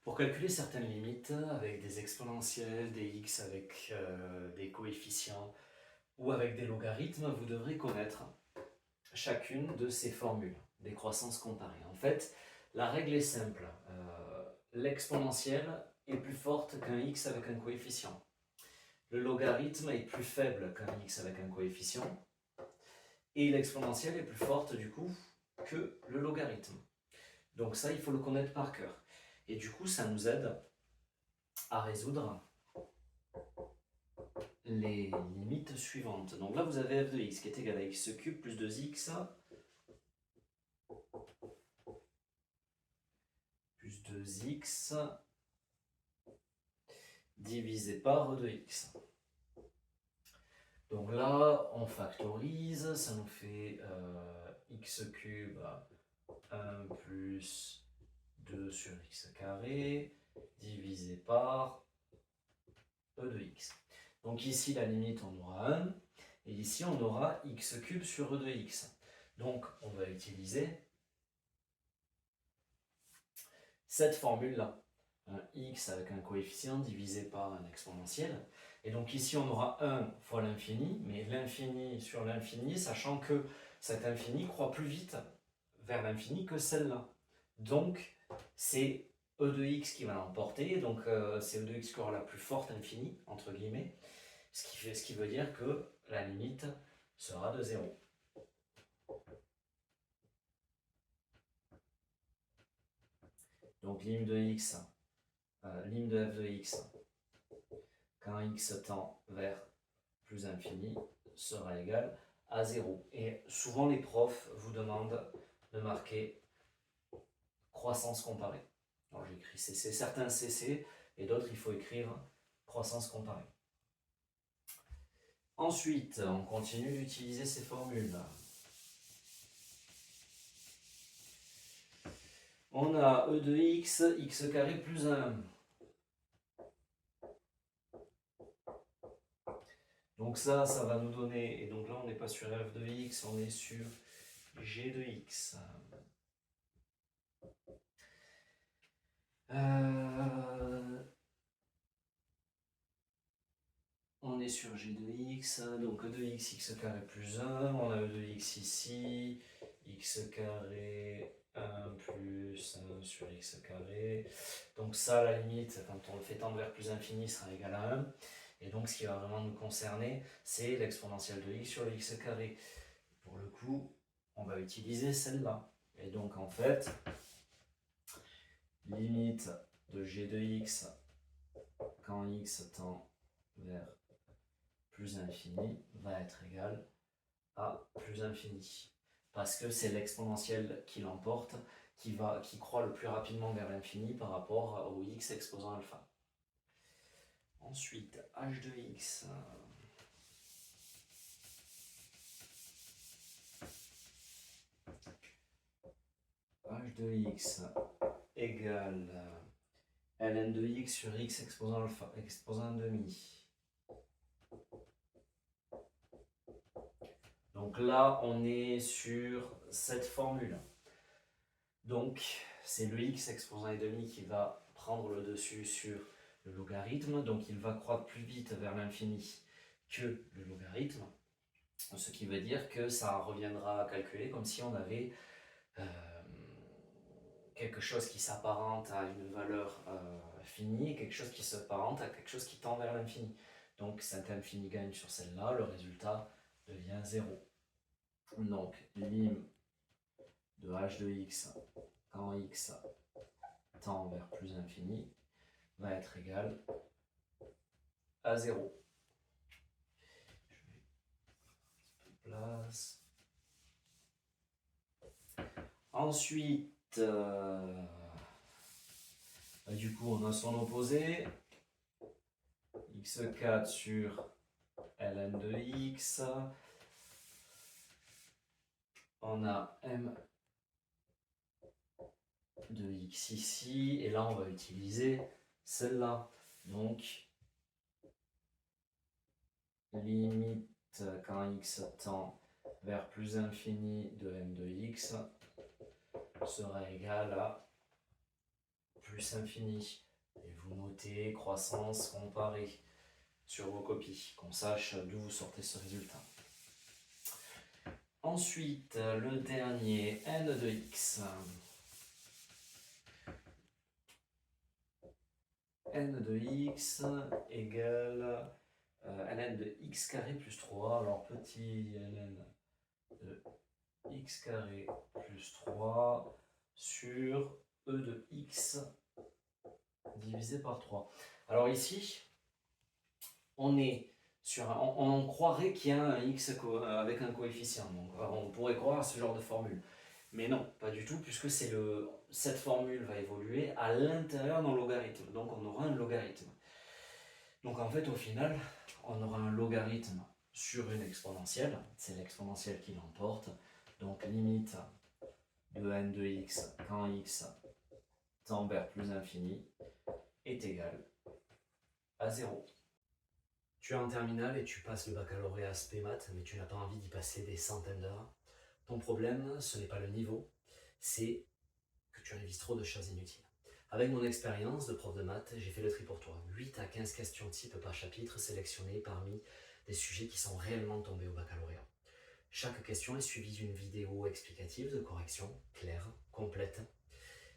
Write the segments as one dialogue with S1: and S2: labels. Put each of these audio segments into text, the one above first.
S1: Pour calculer certaines limites avec des exponentielles, des x avec des coefficients ou avec des logarithmes, vous devrez connaître chacune de ces formules, des croissances comparées. En fait, la règle est simple. L'exponentielle est plus forte qu'un x avec un coefficient. Le logarithme est plus faible qu'un x avec un coefficient. Et l'exponentielle est plus forte du coup que le logarithme. Donc ça, il faut le connaître par cœur. Et du coup, ça nous aide à résoudre les limites suivantes. Donc là, vous avez f de x qui est égal à x cube plus 2x plus 2x divisé par e de x. Donc là, on factorise, ça nous fait x cube 1 plus 2 sur x carré divisé par e de x. Donc ici, la limite, on aura 1, et ici, on aura x cube sur e de x. Donc, on va utiliser cette formule-là. Un x avec un coefficient divisé par un exponentiel. Et donc ici, on aura 1 fois l'infini, mais l'infini sur l'infini, sachant que cet infini croît plus vite vers l'infini que celle-là. Donc, c'est e de x qui va l'emporter, donc c'est e de x qui aura la plus forte infinie, entre guillemets, ce qui veut dire que la limite sera de 0. Donc lim de x, lim de f de x, quand x tend vers plus infini, sera égal à 0. Et souvent les profs vous demandent de marquer croissance comparée. Alors j'écris CC, certains CC, et d'autres il faut écrire croissance comparée. Ensuite, on continue d'utiliser ces formules. On a e de x, x carré plus 1. Donc ça va nous donner, et donc là on n'est pas sur f de x, on est sur g de x. On est sur g de x, donc e de x, x carré plus 1, on a e de x ici, x carré 1 plus 1 sur x carré. Donc ça, à la limite, quand on le fait tendre vers plus infini, sera égal à 1. Et donc ce qui va vraiment nous concerner, c'est l'exponentielle de x sur le x carré. Pour le coup, on va utiliser celle-là. Et donc en fait, limite de g de x quand x tend vers plus infini va être égal à plus infini. Parce que c'est l'exponentielle qui l'emporte, qui croît le plus rapidement vers l'infini par rapport au x exposant alpha. Ensuite, h de x. H de x égale ln de x sur x exposant alpha, exposant 1 demi. Donc là, on est sur cette formule. Donc, c'est le x exposant 1 demi qui va prendre le dessus sur le logarithme. Donc, il va croître plus vite vers l'infini que le logarithme. Ce qui veut dire que ça reviendra à calculer comme si on avait quelque chose qui s'apparente à une valeur finie et quelque chose qui s'apparente à quelque chose qui tend vers l'infini. Donc, cet infini gagne sur celle-là, le résultat devient 0. Donc, lim de h de x quand x tend vers plus infini va être égal à 0. Je vais un petit peu de place. Ensuite, du coup, on a son opposé. x4 sur ln de x. On a m de x ici, et là on va utiliser celle-là. Donc, limite quand x tend vers plus infini de m de x sera égal à plus infini. Et vous notez croissance comparée sur vos copies, qu'on sache d'où vous sortez ce résultat. Ensuite, le dernier, n de x. N de x égale ln de x carré plus 3. Alors petit ln de x carré plus 3 sur e de x divisé par 3. Alors ici, on est sur on croirait qu'il y a un x avec un coefficient. Donc on pourrait croire à ce genre de formule. Mais non, pas du tout, puisque cette formule va évoluer à l'intérieur d'un logarithme. Donc on aura un logarithme. Donc en fait, au final, on aura un logarithme sur une exponentielle. C'est l'exponentielle qui l'emporte. Donc limite de n de x quand x tend vers plus infini est égal à 0. Tu es en terminale et tu passes le baccalauréat spé maths, mais tu n'as pas envie d'y passer des centaines d'heures. Ton problème, ce n'est pas le niveau, c'est que tu révises trop de choses inutiles. Avec mon expérience de prof de maths, j'ai fait le tri pour toi. 8 à 15 questions type par chapitre sélectionnées parmi des sujets qui sont réellement tombés au baccalauréat. Chaque question est suivie d'une vidéo explicative de correction, claire, complète.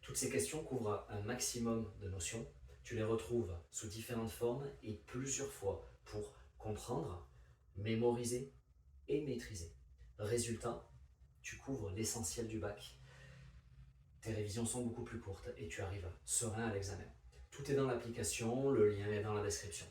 S1: Toutes ces questions couvrent un maximum de notions. Tu les retrouves sous différentes formes et plusieurs fois pour comprendre, mémoriser et maîtriser. Résultat, tu couvres l'essentiel du bac. Tes révisions sont beaucoup plus courtes et tu arrives serein à l'examen. Tout est dans l'application, le lien est dans la description.